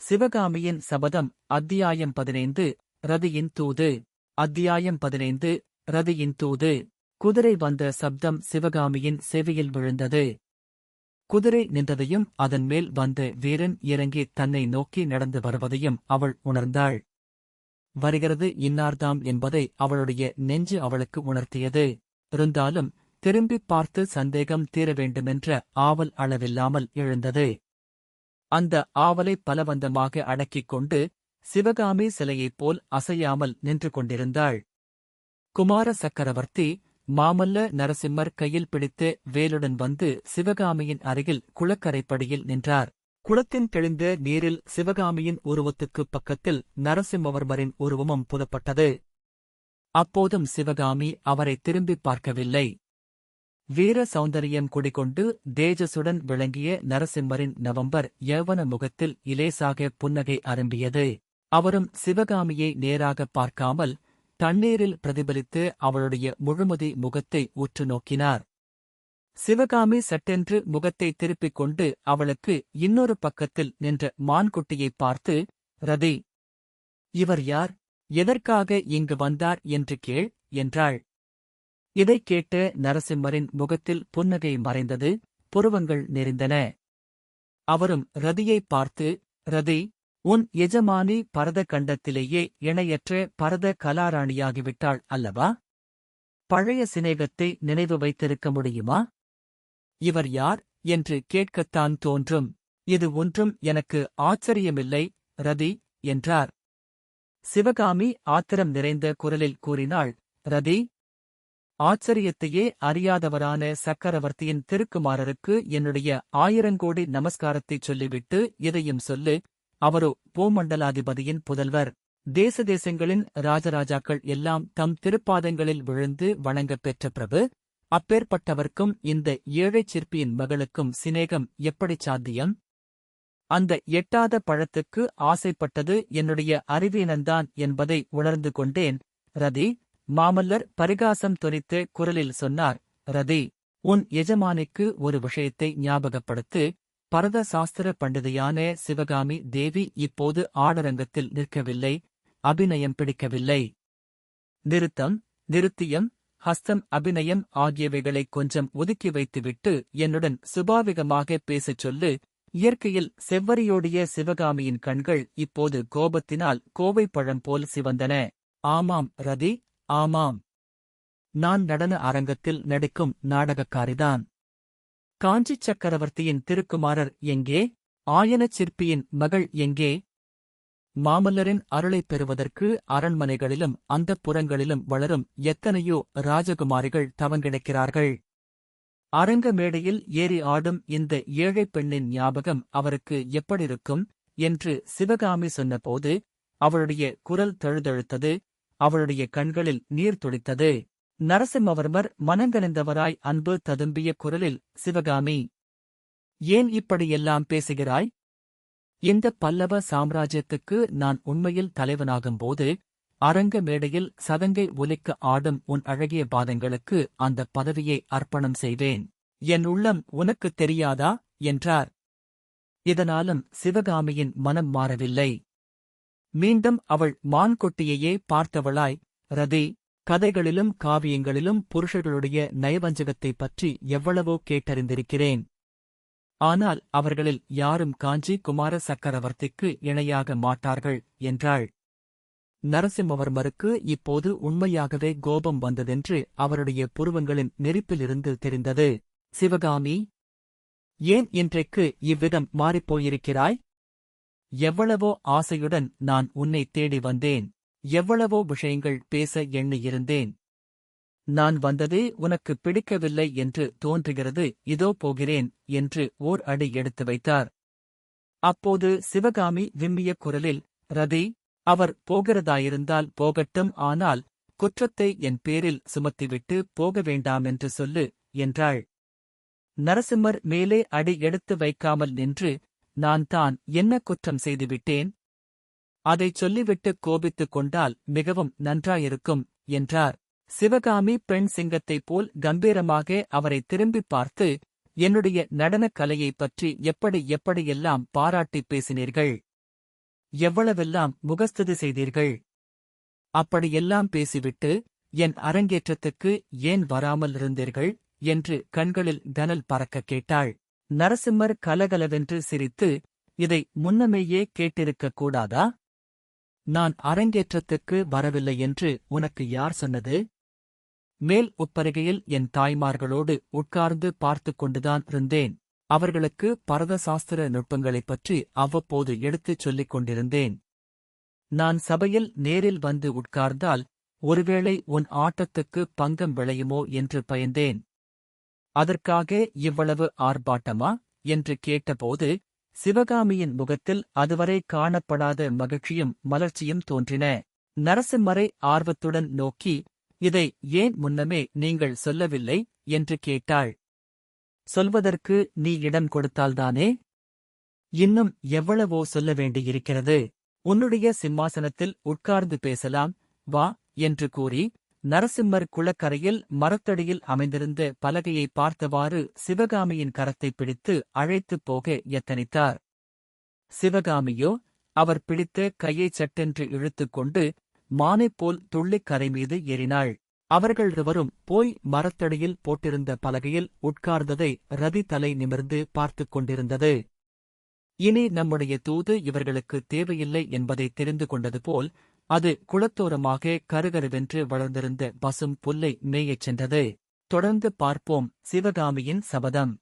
சிவகாமியின் சபதம் அத்தியாயம் 15 ரதியின் தூது. அத்தியாயம் 15 ரதியின் தூது. குதிரை வந்த சப்தம் சிவகாமியின் செவியில் விழுந்தது. குதிரை நின்றதையும் அதன் மேல் வந்த வீரன் இறங்கி தன்னை நோக்கி நடந்து வருவதையும் அவள் உணர்ந்தாள். வருகிறது இன்னார்தாம் என்பதை அவளுடைய நெஞ்சு அவளுக்கு உணர்த்தியது. இருந்தாலும் திரும்பிப் பார்த்து சந்தேகம் தீர வேண்டுமென்ற ஆவல் அளவில்லாமல் எழுந்தது. அந்த ஆவலை பலவந்தமாக அடக்கிக் கொண்டு சிவகாமி சிலையைப் போல் அசையாமல் நின்று கொண்டிருந்தாள். குமார சக்கரவர்த்தி மாமல்ல நரசிம்மர் கையில் பிடித்து வேலுடன் வந்து சிவகாமியின் அருகில் குளக்கரைப்படியில் நின்றார். குளத்தின் தெளிந்த நீரில் சிவகாமியின் உருவத்துக்குப் பக்கத்தில் நரசிம்மவர்மரின் உருவமும் புலப்பட்டது. அப்போதும் சிவகாமி அவரை திரும்பிப் பார்க்கவில்லை. வீர சௌந்தரியம் குடிகொண்டு தேஜசுடன் விளங்கிய நரசிம்மரின் நவம்பர் யௌவன முகத்தில் இலேசாக புன்னகை அரும்பியது. அவரும் சிவகாமியை நேராகப் பார்க்காமல் தண்ணீரில் பிரதிபலித்து அவளுடைய முழுமதி முகத்தை உற்று நோக்கினார். சிவகாமி சட்டென்று முகத்தை திருப்பிக் கொண்டு அவளுக்கு இன்னொரு பக்கத்தில் நின்ற மான்குட்டியைப் பார்த்து, ரதி, இவர் யார், எதற்காக இங்கு வந்தார் என்று கேள் என்றாள். இதைக் கேட்ட நரசிம்மரின் முகத்தில் புன்னகை மறைந்தது, புருவங்கள் நெறிந்தன. அவரும் ரதியைப் பார்த்து, ரதி, உன் எஜமானி பரத கண்டத்திலேயே இணையற்ற பரத கலாராணியாகிவிட்டாள் அல்லவா? பழைய சிநேகத்தை நினைவு வைத்திருக்க முடியுமா? இவர் யார் என்று கேட்கத்தான் தோன்றும். இது ஒன்றும் எனக்கு ஆச்சரியமில்லை ரதி என்றார். சிவகாமி ஆத்திரம் நிறைந்த குரலில் கூறினாள், ரதி, ஆச்சரியத்தையே அறியாதவரான சக்கரவர்த்தியின் திருக்குமாரருக்கு என்னுடைய 1000 கோடி நமஸ்காரத்தைச் சொல்லிவிட்டு இதையும் சொல்லு. அவரோ பூமண்டலாதிபதியின் புதல்வர். தேச தேசங்களின் ராஜராஜாக்கள் எல்லாம் தம் திருப்பாதங்களில் விழுந்து வணங்கப் பெற்ற பிரபு. அப்பேற்பட்டவர்க்கும் இந்த ஏழைச் சிற்பியின் மகளுக்கும் சிநேகம் எப்படிச் சாத்தியம்? அந்த எட்டாத பழத்துக்கு ஆசைப்பட்டது என்னுடைய அறிவீனந்தான் என்பதை உணர்ந்து கொண்டேன் ரதி. மாமல்லர் பரிகாசம் தொனித்த குரலில் சொன்னார், ரதி, உன் எஜமானிக்கு ஒரு விஷயத்தை ஞாபகப்படுத்து. பரத சாஸ்திர பண்டிதையான சிவகாமி தேவி இப்போது ஆடரங்கத்தில் நிற்கவில்லை, அபிநயம் பிடிக்கவில்லை. நிருத்தம், நிருத்தியம், ஹஸ்தம், அபிநயம் ஆகியவைகளைக் கொஞ்சம் ஒதுக்கி வைத்துவிட்டு என்னுடன் சுபாவிகமாக பேசச் சொல்லு. இயற்கையில் செவ்வரியோடிய சிவகாமியின் கண்கள் இப்போது கோபத்தினால் கோவைப்பழம் போல் சிவந்தன. ஆமாம் ரதி, ஆமாம். நான் நடன அரங்கத்தில் நடிக்கும் நாடகக்காரிதான். காஞ்சிச் சக்கரவர்த்தியின் திருக்குமாரர் எங்கே? ஆயனச் சிற்பியின் மகள் எங்கே? மாமல்லரின் அருளைப் பெறுவதற்கு அரண்மனைகளிலும் அந்தப்புரங்களிலும் வளரும் எத்தனையோ ராஜகுமாரிகள் தவங்கிடக்கிறார்கள். அரங்க மேடையில் ஏறி ஆடும் இந்த ஏழைப் பெண்ணின் ஞாபகம் அவருக்கு எப்படிருக்கும் என்று சிவகாமி சொன்னபோது அவளுடைய குரல் தழுதழுத்தது. அவளுடைய கண்களில் நீர் துளித்தது. நரசிம்மவர்மர் மனங்கனிந்தவராய் அன்பு ததும்பிய குரலில், சிவகாமி, ஏன் இப்படியெல்லாம் பேசுகிறாய்? இந்த பல்லவ சாம்ராஜ்யத்துக்கு நான் உண்மையில் தலைவனாகும்போது அரங்க மேடையில் சதங்கை ஒலிக்க ஆடும் உன் அழகிய பாதங்களுக்கு அந்த பதவியை அர்ப்பணம் செய்வேன். என் உள்ளம் உனக்குத் தெரியாதா என்றார். இதனாலும் சிவகாமியின் மனம் மாறவில்லை. மீண்டும் அவள் மான்கொட்டியையே பார்த்தவளாய், ரதி, கதைகளிலும் காவியங்களிலும் புருஷர்களுடைய நயவஞ்சகத்தைப் பற்றி எவ்வளவோ கேட்டறிந்திருக்கிறேன். ஆனால் அவர்களில் யாரும் காஞ்சி குமார சக்கரவர்த்திக்கு இணையாக மாட்டார்கள் என்றாள். நரசிம்மவர்மருக்கு இப்போது உண்மையாகவே கோபம் வந்ததென்று அவருடைய புருவங்களின் நெருப்பிலிருந்து தெரிந்தது. சிவகாமி, ஏன் இன்றைக்கு இவ்விதம் மாறிப்போயிருக்கிறாய்? எவ்வளவோ ஆசையுடன் நான் உன்னை தேடி வந்தேன். எவ்வளவோ விஷயங்கள் பேச எண்ணியிருந்தேன். நான் வந்ததே உனக்கு பிடிக்கவில்லை என்று தோன்றுகிறது, இதோ போகிறேன் என்று ஓர் அடி எடுத்து வைத்தார். அப்போது சிவகாமி விம்மிய குரலில், ரதி, அவர் போகிறதாயிருந்தால் போகட்டும், ஆனால் குற்றத்தை என் பேரில் சுமத்திவிட்டு போக வேண்டாமென்று சொல்லு என்றாள். நரசிம்மர் மேலே அடி எடுத்து வைக்காமல் நின்று, நான் தான் என்ன குற்றம் செய்துவிட்டேன்? அதைச் சொல்லிவிட்டு கோபித்துக் கொண்டால் மிகவும் நன்றாயிருக்கும் என்றார். சிவகாமி பெண் சிங்கத்தைப் போல் கம்பீரமாக அவரை திரும்பிப் பார்த்து, என்னுடைய நடனக் கலையைப் பற்றி எப்படியெல்லாம் பாராட்டிப் பேசினீர்கள். எவ்வளவெல்லாம் முகஸ்துதி செய்தீர்கள். அப்படியெல்லாம் பேசிவிட்டு என் அரங்கேற்றத்துக்கு ஏன் வராமல் இருந்தீர்கள் என்று கண்களில் கனல் பறக்கக் கேட்டாள். நரசிம்மர் கலகலவென்று சிரித்து, இதை முன்னமேயே கேட்டிருக்கக் கூடாதா? நான் அரங்கேற்றத்துக்கு வரவில்லை என்று உனக்கு யார் சொன்னது? மேல் உப்பருகையில் என் தாய்மார்களோடு உட்கார்ந்து பார்த்துக் கொண்டுதான் இருந்தேன். அவர்களுக்கு பரத சாஸ்திர நுட்பங்களைப் பற்றி அவ்வப்போது எடுத்துச் சொல்லிக் கொண்டிருந்தேன். நான் சபையில் நேரில் வந்து உட்கார்ந்தால் ஒருவேளை உன் ஆட்டத்துக்கு பங்கம் விளையுமோ என்று பயந்தேன். அதற்காக இவ்வளவு ஆர்ப்பாட்டமா என்று கேட்டபோது சிவகாமியின் முகத்தில் அதுவரை காணப்படாத மகிழ்ச்சியும் மலர்ச்சியும் தோன்றின. நரசிம்மரை ஆர்வத்துடன் நோக்கி, இதை ஏன் முன்னமே நீங்கள் சொல்லவில்லை என்று கேட்டாள். சொல்வதற்கு நீ இடம் கொடுத்தால்தானே? இன்னும் எவ்வளவோ சொல்ல வேண்டியிருக்கிறது. உன்னுடைய சிம்மாசனத்தில் உட்கார்ந்து பேசலாம், வா என்று கூறி நரசிம்மர் குளக்கரையில் மரத்தடியில் அமைந்திருந்த பலகையை பார்த்தவாறு சிவகாமியின் கரத்தைப் பிடித்து அழைத்துப் போக எத்தனித்தார். சிவகாமியோ அவர் பிடித்த கையைச் சட்டென்று இழுத்துக்கொண்டு மானைப்போல் துள்ளிக் கரைமீது ஏறினாள். அவர்களிருவரும் போய் மரத்தடியில் போட்டிருந்த பலகையில் உட்கார்ந்ததை ரதி தலை நிமிர்ந்து பார்த்துக் கொண்டிருந்தது. இனி நம்முடைய தூது இவர்களுக்கு தேவையில்லை என்பதை தெரிந்து கொண்டது போல் அது குளத்தோரமாக கருகருவென்று வளர்ந்திருந்த பசும் புல்லை மேயச் சென்றது. தொடர்ந்து பார்ப்போம். சிவகாமியின் சபதம்.